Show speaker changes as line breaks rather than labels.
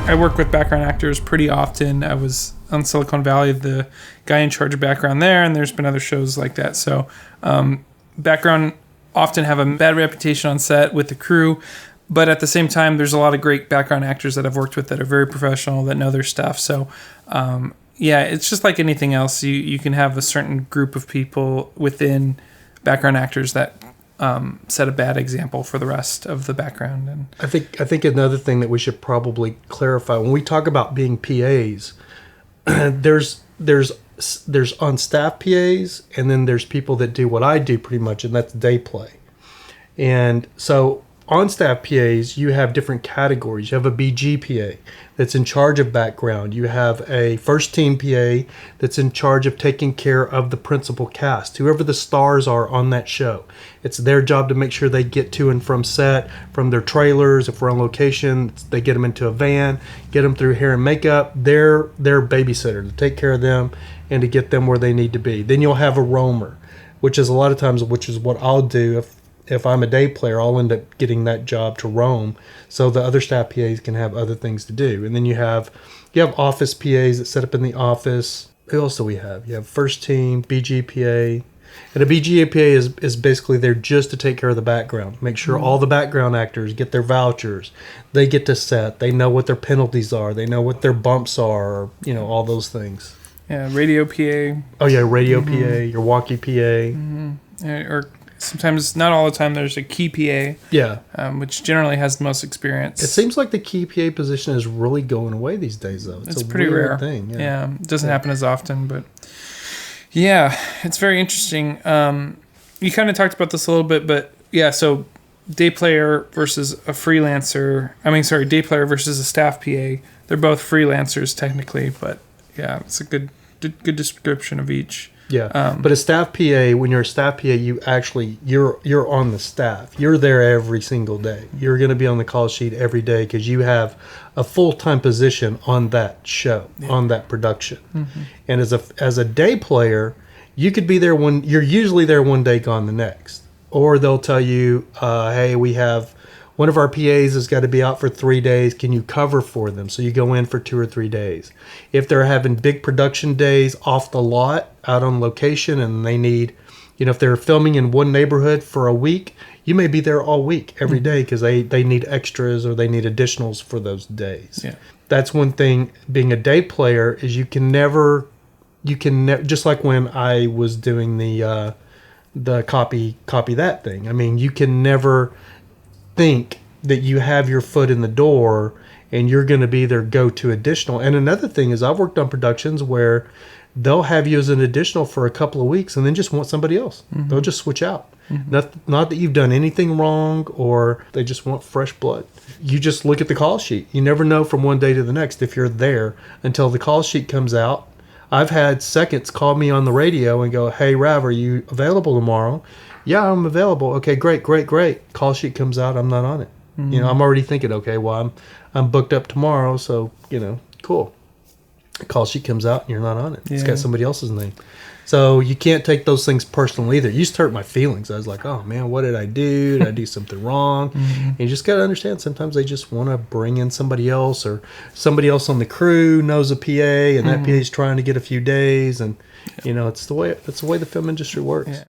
I work with background actors pretty often. I was on Silicon Valley, the guy in charge of background there, and there's been other shows like that. So background often have a bad reputation on set with the crew, but at the same time, there's a lot of great background actors that I've worked with that are very professional, that know their stuff. So yeah, it's just like anything else. You can have a certain group of people within background actors that set a bad example for the rest of the background. And
I think another thing that we should probably clarify when we talk about being PAs, there's on staff PAs, and then there's people that do what I do pretty much, and that's day play. And so on staff PAs, you have different categories. You have a BG PA that's in charge of background. You have a first team PA that's in charge of taking care of the principal cast, whoever the stars are on that show. It's their job to make sure they get to and from set, from their trailers. If we're on location, they get them into a van, get them through hair and makeup. They're babysitter to take care of them and to get them where they need to be. Then you'll have a roamer, which is a lot of times, which is what I'll do if I'm a day player. I'll end up getting that job to roam, so the other staff PAs can have other things to do. And then you have office PAs that set up in the office. Who else do we have? You have first team, BG PA. And a BG PA is basically there just to take care of the background. Make sure all the background actors get their vouchers. They get to set. They know what their penalties are. They know what their bumps are, all those things.
yeah, radio PA.
Oh, yeah, radio PA, your walkie PA.
Or sometimes, not all the time, there's a key PA.
Yeah.
Which generally has the most experience.
It seems like the key PA position is really going away these days, though.
It's
a
pretty
weird
rare.
thing.
Yeah, it doesn't happen as often, but yeah, it's very interesting. You kind of talked about this a little bit, but yeah, so day player versus a freelancer. Day player versus a staff PA. They're both freelancers technically, but yeah, it's a good description of each.
Yeah, but a staff PA, when you're a staff PA, you're on the staff. You're there every single day. You're going to be on the call sheet every day because you have a full-time position on that show, on that production. Mm-hmm. And as a day player, you could be there you're usually there one day, gone the next. Or they'll tell you, hey, we have one of our PAs has got to be out for 3 days. Can you cover for them? So you go in for 2 or 3 days. If they're having big production days off the lot, out on location, and they need, if they're filming in one neighborhood for a week, you may be there all week, every day, because they need extras or they need additionals for those days. Yeah. That's one thing, being a day player, is you can never, just like when I was doing the copy that thing. You can never think that you have your foot in the door and you're going to be their go-to additional. And another thing is, I've worked on productions where they'll have you as an additional for a couple of weeks and then just want somebody else. Mm-hmm. They'll just switch out. Mm-hmm. Not that you've done anything wrong, or they just want fresh blood. You just look at the call sheet. You never know from one day to the next if you're there until the call sheet comes out. I've had seconds call me on the radio and go, hey, Rav, are you available tomorrow? Yeah, I'm available. Okay, great. Call sheet comes out, I'm not on it. Mm-hmm. I'm already thinking, okay, well, I'm booked up tomorrow, so, cool. Call sheet comes out and you're not on it. Yeah. It's got somebody else's name. So you can't take those things personally either. It used to hurt my feelings. I was like, oh, man, what did I do? Did I do something wrong? Mm-hmm. And you just got to understand, sometimes they just want to bring in somebody else, or somebody else on the crew knows a PA, and that PA is trying to get a few days. And, it's the way the film industry works. Yeah.